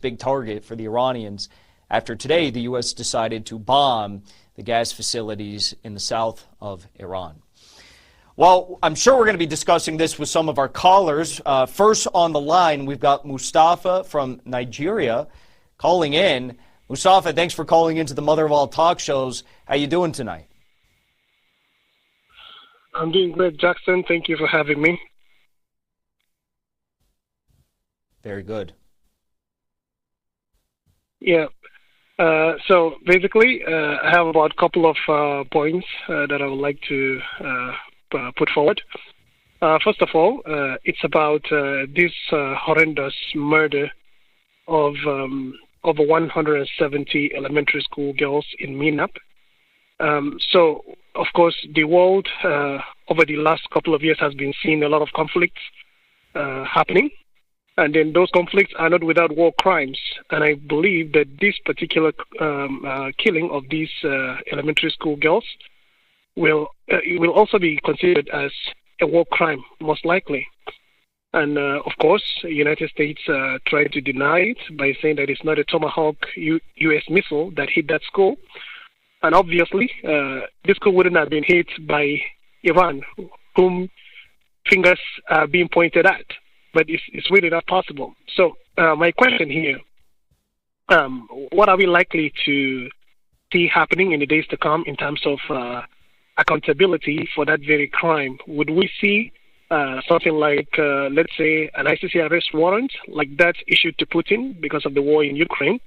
big target for the Iranians after today the U.S. decided to bomb the gas facilities in the south of Iran. Well, I'm sure we're going to be discussing this with some of our callers. First on the line, we've got Mustafa from Nigeria calling in. Mustafa, thanks for calling into the Mother of All Talk Shows. How you doing tonight? I'm doing great, Jackson. Thank you for having me. Very good. Yeah. So basically, I have about a couple of points that I would like to put forward. First of all, it's about this horrendous murder of over 170 elementary school girls in Minab. So, of course, the world over the last couple of years has been seeing a lot of conflicts happening. And then those conflicts are not without war crimes. And I believe that this particular killing of these elementary school girls will also be considered as a war crime, most likely. And, of course, the United States tried to deny it by saying that it's not a Tomahawk U.S. missile that hit that school. And obviously, this school wouldn't have been hit by Iran, whom fingers are being pointed at. But it's really not possible. So my question here, what are we likely to see happening in the days to come in terms of accountability for that very crime? Would we see something like, let's say, an ICC arrest warrant like that issued to Putin because of the war in Ukraine,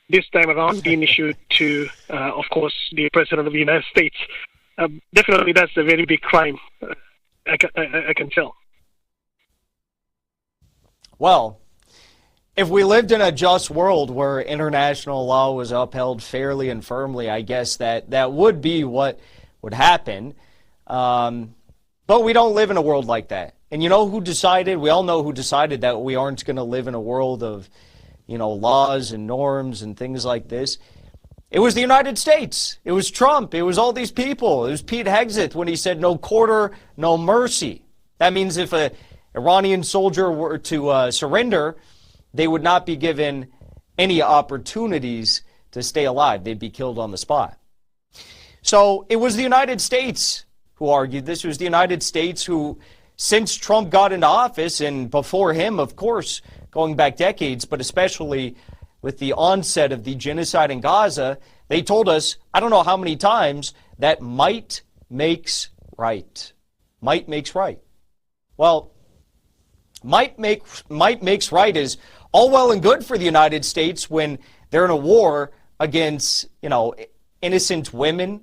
this time around being issued to, of course, the President of the United States? Definitely that's a very big crime, I can tell. Well, if we lived in a just world where international law was upheld fairly and firmly, I guess that would be what would happen. But we don't live in a world like that. And you know who decided? We all know who decided that we aren't going to live in a world of, laws and norms and things like this. It was the United States. It was Trump. It was all these people. It was Pete Hegseth when he said no quarter, no mercy. That means if a Iranian soldier were to surrender, they would not be given any opportunities to stay alive. They'd be killed on the spot. So it was the United States who argued this. It was the United States who, since Trump got into office, and before him, of course, going back decades, but especially with the onset of the genocide in Gaza, they told us, I don't know how many times, that might makes right. Might makes right. Well, might makes right is all well and good for the United States when they're in a war against, innocent women,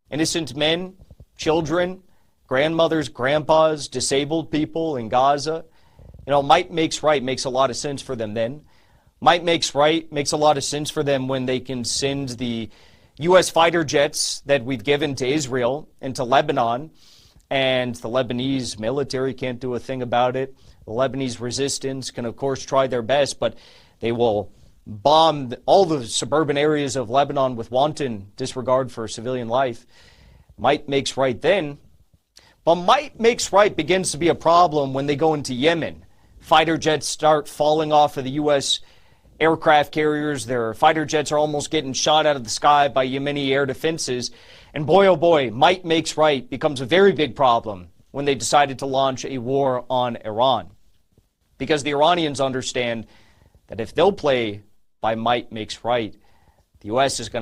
innocent men, children, grandmothers, grandpas, disabled people in Gaza. Might makes right makes a lot of sense for them then. Might makes right makes a lot of sense for them when they can send the U.S. fighter jets that we've given to Israel and to Lebanon, and the Lebanese military can't do a thing about it. The Lebanese resistance can, of course, try their best, but they will bomb all the suburban areas of Lebanon with wanton disregard for civilian life. Might makes right then. But might makes right begins to be a problem when they go into Yemen. Fighter jets start falling off of the U.S. aircraft carriers. Their fighter jets are almost getting shot out of the sky by Yemeni air defenses. And boy, oh boy, might makes right becomes a very big problem when they decided to launch a war on Iran. Because the Iranians understand that if they'll play by might makes right, the U.S. is going to